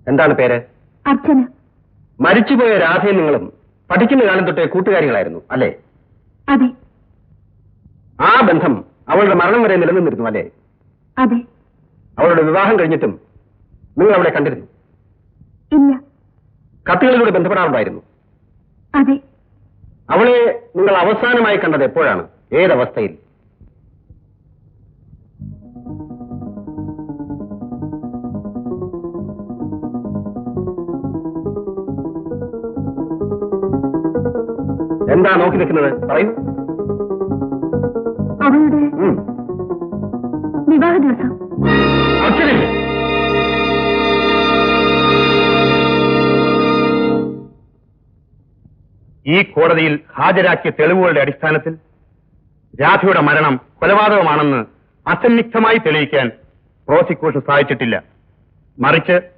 എന്താണ് പേര്? അർച്ചന. മരിച്ചുപോയ രാധയും നിങ്ങളും പഠിക്കുന്ന കാലം തൊട്ടേ കൂട്ടുകാരികളായിരുന്നു അല്ലേ? അതെ. ആ ബന്ധം അവളുടെ മരണം വരെ നിലനിന്നിരുന്നു അല്ലേ? അതെ. അവളുടെ വിവാഹം കഴിഞ്ഞിട്ടും നിങ്ങൾ അവളെ കണ്ടിരുന്നു? ഇല്ല. കത്തുകളിലൂടെ ബന്ധപ്പെടാറുണ്ടായിരുന്നു? അതെ. അവളെ നിങ്ങൾ അവസാനമായി കണ്ടത് എപ്പോഴാണ്? ഏതവസ്ഥയിൽ? എന്താ നോക്കി നിൽക്കുന്നത്? പറയൂ. അവളുടെ വിവാഹ ദിവസം. ഈ കോടതിയിൽ ഹാജരാക്കിയ തെളിവുകളുടെ അടിസ്ഥാനത്തിൽ രാധയുടെ മരണം കൊലപാതകമാണെന്ന് അസന്നിഗ്ധമായി തെളിയിക്കാൻ പ്രോസിക്യൂഷൻ സാധിച്ചിട്ടില്ല. മറിച്ച്